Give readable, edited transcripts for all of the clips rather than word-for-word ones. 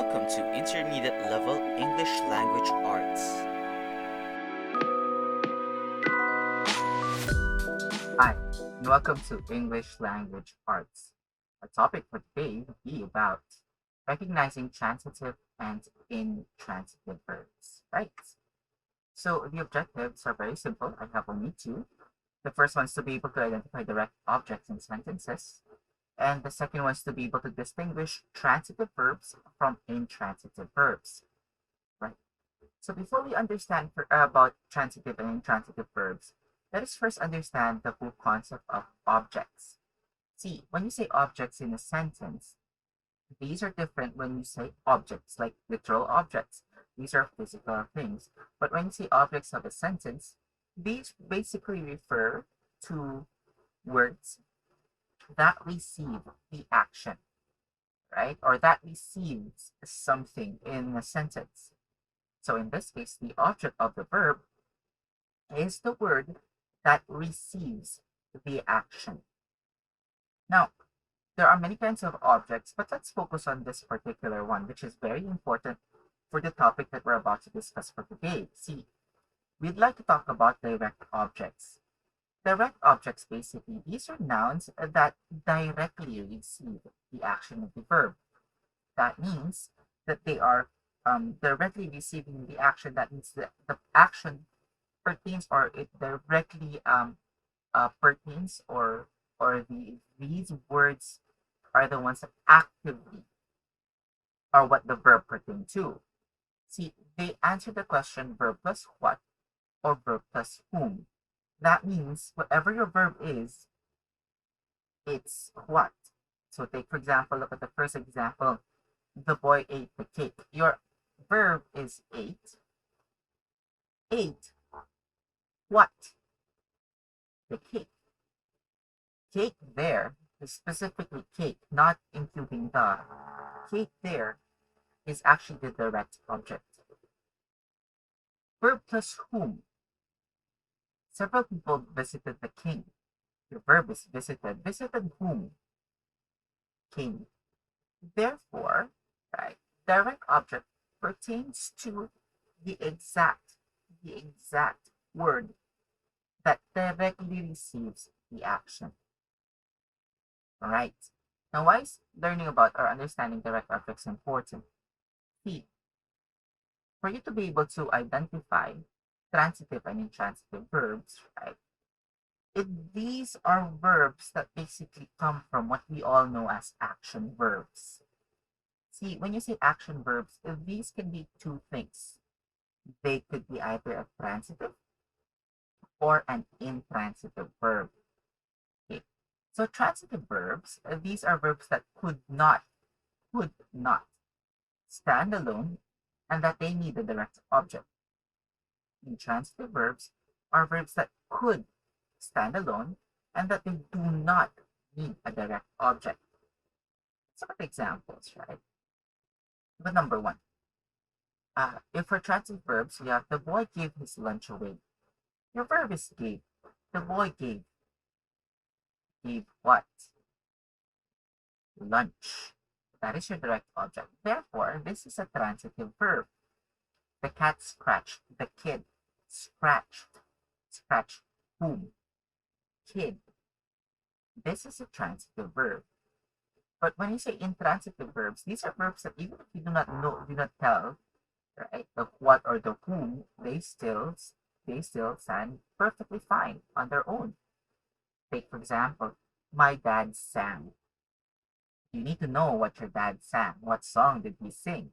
Welcome to Intermediate Level English Language Arts. Hi, and welcome to English Language Arts. Our topic for today will be about recognizing transitive and intransitive verbs, right? So the objectives are very simple. I have only two. The first one is to be able to identify direct objects in sentences, and the second one is to be able to distinguish transitive verbs from intransitive verbs, right? So before we understand about transitive and intransitive verbs, let us first understand the full concept of objects. See, when you say objects in a sentence, these are different when you say objects, like literal objects. These are physical things. But when you say objects of a sentence, these basically refer to words that receive the action, right? Or that receives something in a sentence. So in this case, the object of the verb is the word that receives the action. Now, there are many kinds of objects, but let's focus on this particular one, which is very important for the topic that we're about to discuss for today. See, we'd like to talk about direct objects. Direct objects, basically, these are nouns that directly receive the action of the verb. That means that they are directly receiving the action. That means that the action pertains, or it directly pertains, or these words are the ones that actively are what the verb pertain to. See, they answer the question verb plus what or verb plus whom. That means whatever your verb is, it's what. So take, for example, look at the first example. The boy ate the cake. Your verb is ate. Ate what? The cake. Cake there is specifically cake, not including the. Cake there is actually the direct object. Verb plus whom. Several people visited the king. The verb is visited. Visited whom? King. Therefore, right, direct object pertains to the exact word that directly receives the action. All right. Now, why is learning about or understanding direct objects important? See, for you to be able to identify transitive and intransitive verbs, right? These are verbs that basically come from what we all know as action verbs. See, when you say action verbs, these can be two things. They could be either a transitive or an intransitive verb. Okay. So transitive verbs, these are verbs that could not stand alone and that they need a direct object. Intransitive verbs are verbs that could stand alone and that they do not need a direct object. Some examples, right? But number one, if for transitive verbs, we have the boy gave his lunch away. Your verb is gave. The boy gave. Gave what? Lunch. That is your direct object. Therefore, this is a transitive verb. The cat scratched. The kid scratched. Scratched whom? Kid. This is a transitive verb. But when you say intransitive verbs, these are verbs that even if you do not know, do not tell, right, the what or the whom, they still stand perfectly fine on their own. Take for example, my dad sang. You need to know what your dad sang. What song did he sing?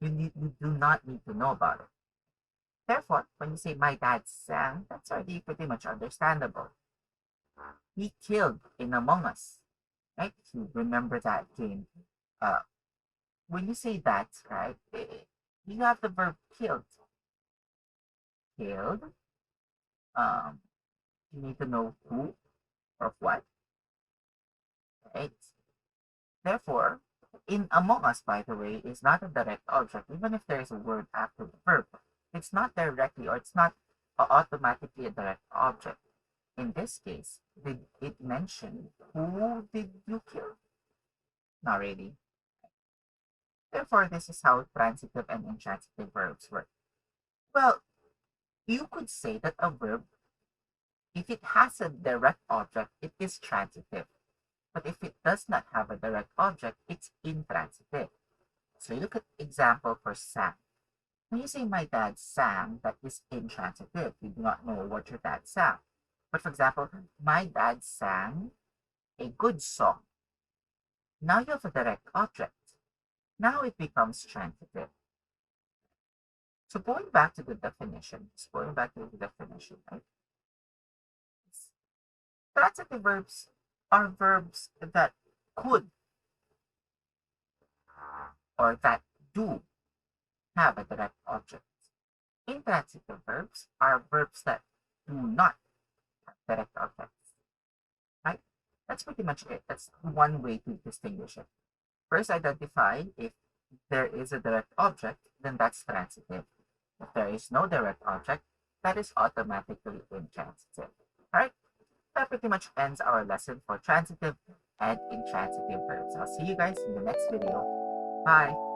You do not need to know about it. Therefore, when you say my dad sang, that's already pretty much understandable. He killed in Among Us, right? If you remember that game, uh, when you say that, right, you have the verb killed. Killed. Um, you need to know who or what, right? Therefore, in Among Us, by the way, is not a direct object, even if there is a word after the verb. It's not directly, or it's not automatically a direct object. In this case, did it mention who did you kill? Not really. Therefore, this is how transitive and intransitive verbs work. Well, you could say that a verb, if it has a direct object, it is transitive. But if it does not have a direct object, it's intransitive. So you look at example for sang. When you say my dad sang, that is intransitive. You do not know what your dad sang. But for example, my dad sang a good song. Now you have a direct object. Now it becomes transitive. So going back to the definition, right? Transitive verbs are verbs that could or that do have a direct object. Intransitive verbs are verbs that do not have direct objects, right? That's pretty much it. That's one way to distinguish it. First, identify if there is a direct object, then that's transitive. If there is no direct object, that is automatically intransitive. Alright? That pretty much ends our lesson for transitive and intransitive verbs. I'll see you guys in the next video. Bye!